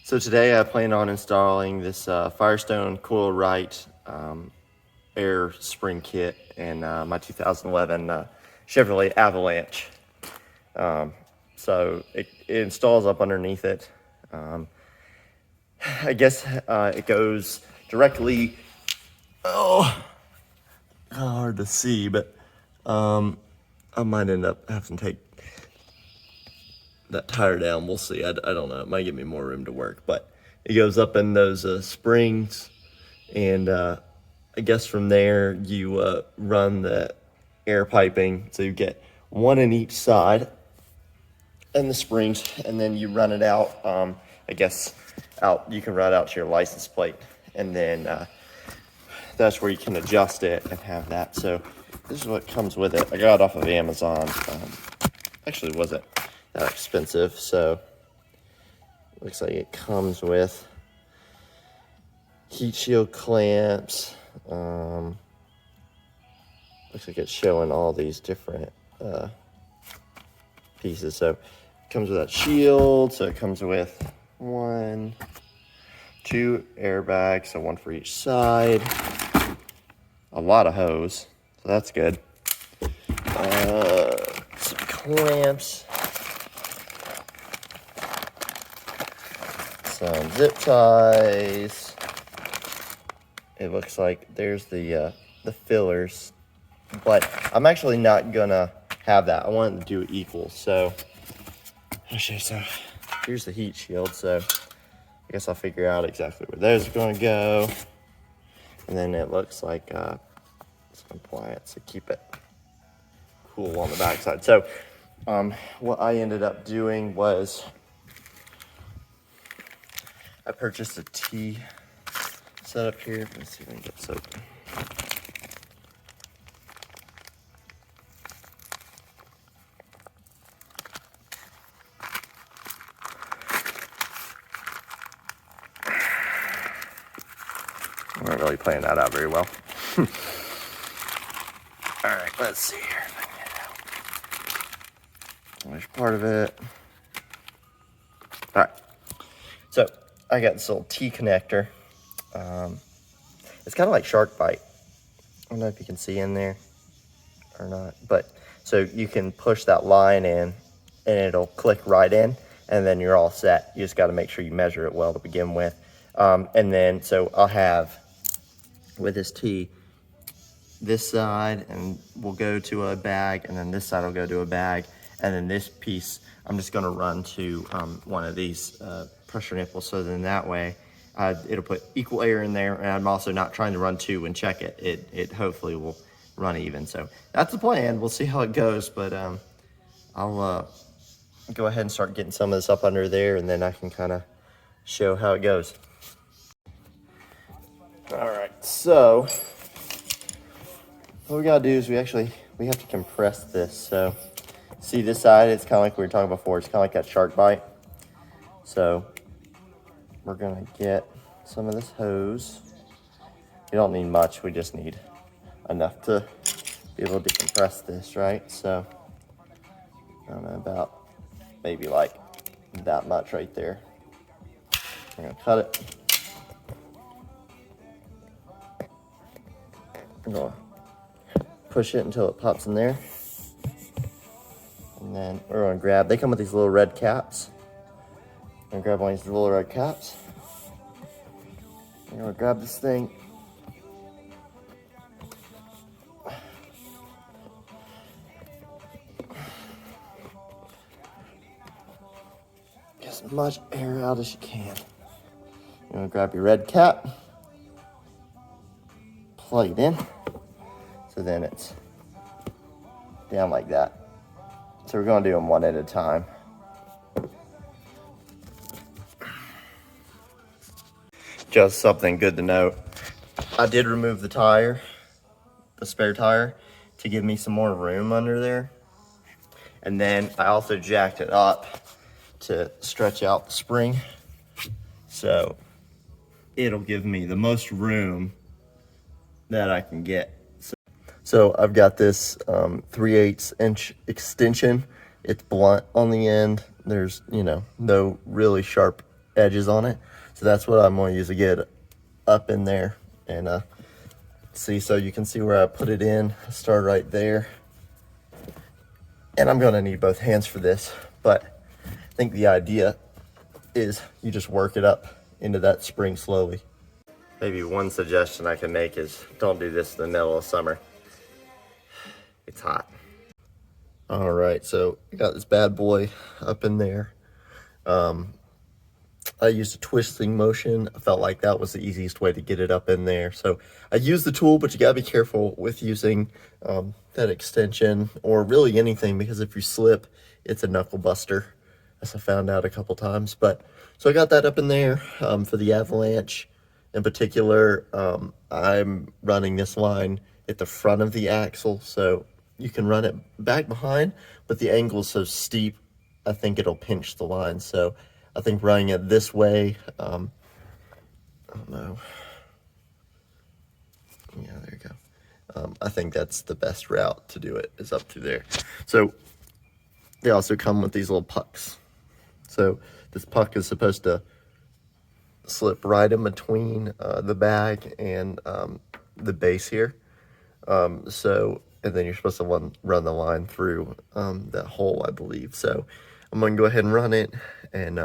So today I plan on installing this Firestone Coil-Rite air spring kit in my 2011 Chevrolet Avalanche. So it installs up underneath it. I guess it goes directly, hard to see, but I might end up having to take that tire down. We'll see. I don't know. It might give me more room to work, but it goes up in those springs, and I guess from there you run the air piping, so you get one in each side and the springs, and then you run it out. I guess you can run it out to your license plate, and then that's where you can adjust it and have that. So this is what comes with it. I got it off of Amazon. Actually wasn't that expensive, so looks like it comes with heat shield clamps. Looks like it's showing all these different pieces. So it comes with that shield, so it comes with 1, 2 airbags, so 1 for each side. A lot of hose, so that's good. Some clamps, some zip ties. It looks like there's the fillers, but I'm actually not gonna have that. I want to do it equal. So here's the heat shield. So I guess I'll figure out exactly where those are gonna go. And then it looks like some pliants to keep it cool on the backside. So what I ended up doing was I purchased a T setup here. Let's see if I can get this open. I'm not really playing that out very well. All right, let's see here if I can get it out. There's part of it. All right, so I got this little T connector. It's kind of like shark bite. I don't know if you can see in there or not, but so you can push that line in and it'll click right in, and then you're all set. You just got to make sure you measure it well to begin with. And then, so I'll have with this T, this side and will go to a bag, and then this side will go to a bag, and then this piece I'm just going to run to one of these pressure nipples, so then that way it'll put equal air in there, and I'm also not trying to run 2 and check it. It hopefully will run even. So that's the plan. We'll see how it goes, but I'll go ahead and start getting some of this up under there, and then I can kind of show how it goes. All right, so what we gotta do is we have to compress this. So see this side, it's kind of like we were talking before, it's kind of like that shark bite. So we're gonna get some of this hose. You don't need much, we just need enough to be able to compress this, right? So I don't know, about maybe like that much right there. I'm gonna cut it. I'm gonna push it until it pops in there. And then we're gonna grab, they come with these little red caps. I'm gonna grab one of these little red caps. I'm gonna grab this thing. Get as much air out as you can. You're gonna grab your red cap, plug it in, so then it's down like that. So we're gonna do them one at a time. Just something good to note. I did remove the tire, the spare tire, to give me some more room under there. And then I also jacked it up to stretch out the spring. So it'll give me the most room that I can get. So I've got this 3/8 inch extension. It's blunt on the end. There's, no really sharp edges on it. So that's what I'm going to use to get up in there. And see, so you can see where I put it in. Start right there. And I'm going to need both hands for this, but I think the idea is you just work it up into that spring slowly. Maybe one suggestion I can make is don't do this in the middle of summer. It's hot. All right, so I got this bad boy up in there. I used a twisting motion. I felt like that was the easiest way to get it up in there. So I used the tool, but you gotta be careful with using that extension or really anything, because if you slip, it's a knuckle buster, as I found out a couple times. But so I got that up in there for the Avalanche. In particular, I'm running this line at the front of the axle, so you can run it back behind, but the angle is so steep, I think it'll pinch the line. So I think running it this way, I don't know. Yeah, there you go. I think that's the best route to do it, is up through there. So they also come with these little pucks. So this puck is supposed to slip right in between the bag and the base here. And then you're supposed to run the line through that hole, I believe. So I'm going to go ahead and run it and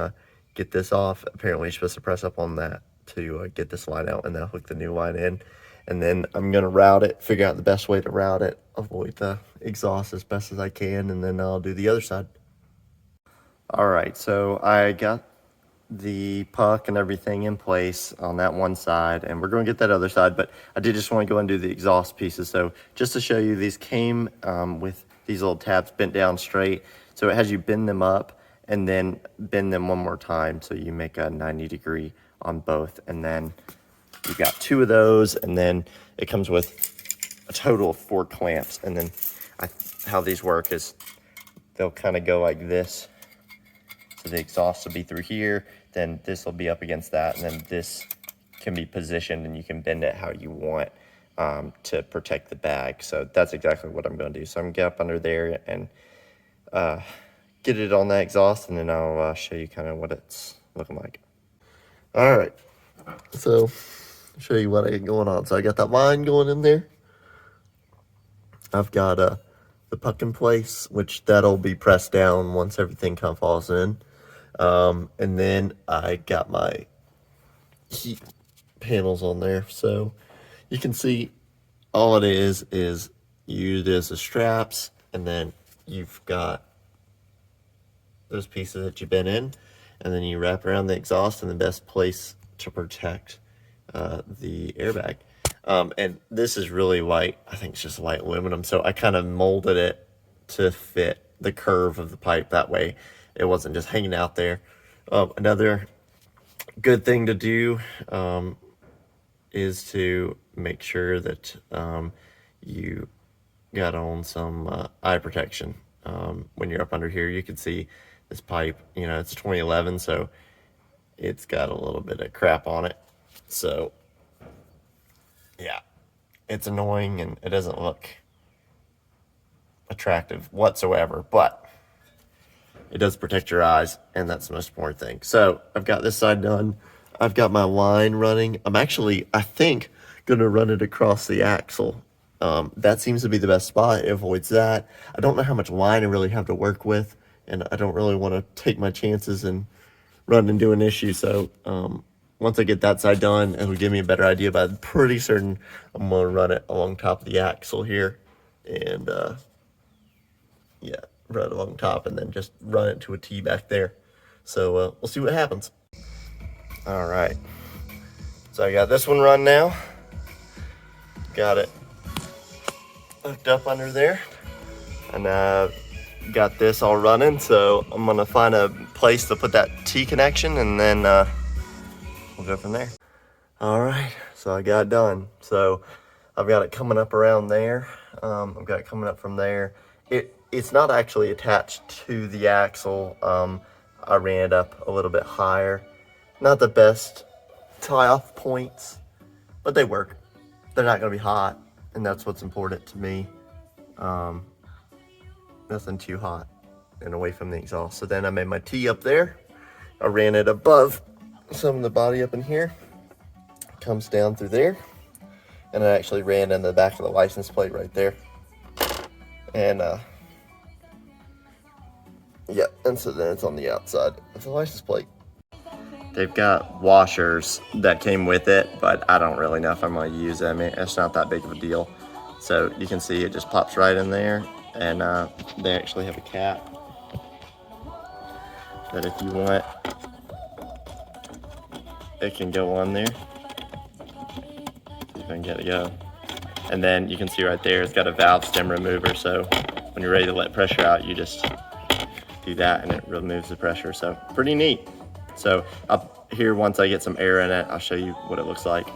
get this off. Apparently you're supposed to press up on that to get this line out, and then hook the new line in. And then I'm going to route it, figure out the best way to route it, avoid the exhaust as best as I can, and then I'll do the other side. All right, so I got the puck and everything in place on that one side, and we're going to get that other side, but I did just want to go and do the exhaust pieces. So just to show you, these came with these little tabs bent down straight, so it has you bend them up and then bend them one more time, so you make a 90-degree on both. And then you've got 2 of those, and then it comes with a total of 4 clamps. And then how these work is they'll kind of go like this. So the exhaust will be through here, then this will be up against that, and then this can be positioned and you can bend it how you want to protect the bag. So that's exactly what I'm going to do. So I'm going to get up under there and get it on that exhaust, and then I'll show you kind of what it's looking like. All right, so I'll show you what I got going on. So I got that line going in there. I've got the puck in place, which that'll be pressed down once everything kind of falls in. And then I got my heat panels on there. So you can see all it is you there's the straps, and then you've got those pieces that you've been in, and then you wrap around the exhaust in the best place to protect the airbag. And this is really light. I think it's just light aluminum. So I kind of molded it to fit the curve of the pipe. That way it wasn't just hanging out there. Another good thing to do is to make sure that you got on some eye protection. When you're up under here, you can see this pipe, you know, it's 2011, so it's got a little bit of crap on it. So yeah, it's annoying and it doesn't look attractive whatsoever, but it does protect your eyes, and that's the most important thing. So I've got this side done. I've got my line running. I'm actually, I think, going to run it across the axle. That seems to be the best spot. It avoids that. I don't know how much line I really have to work with, and I don't really want to take my chances and run into an issue. So once I get that side done, it'll give me a better idea, but I'm pretty certain I'm going to run it along top of the axle here. And yeah, run it along top and then just run it to a T back there. So we'll see what happens. All right. So I got this one run now. Got it hooked up under there. And got this all running. So I'm going to find a place to put that T connection, and then we'll go from there. All right. So I got it done. So I've got it coming up around there. I've got it coming up from there. It's not actually attached to the axle. I ran it up a little bit higher. Not the best tie-off points, but they work. They're not going to be hot, and that's what's important to me. Nothing too hot and away from the exhaust. So then I made my T up there. I ran it above some of the body up in here, comes down through there, and it actually ran in the back of the license plate right there. And yeah, and so then it's on the outside of the license plate. They've got washers that came with it, but I don't really know if I'm going to use them. It's not that big of a deal. So you can see it just pops right in there, and they actually have a cap that if you want, it can go on there. See if I can get it go. And then you can see right there, it's got a valve stem remover. So when you're ready to let pressure out, you just do that and it removes the pressure. So pretty neat. So up here, once I get some air in it, I'll show you what it looks like.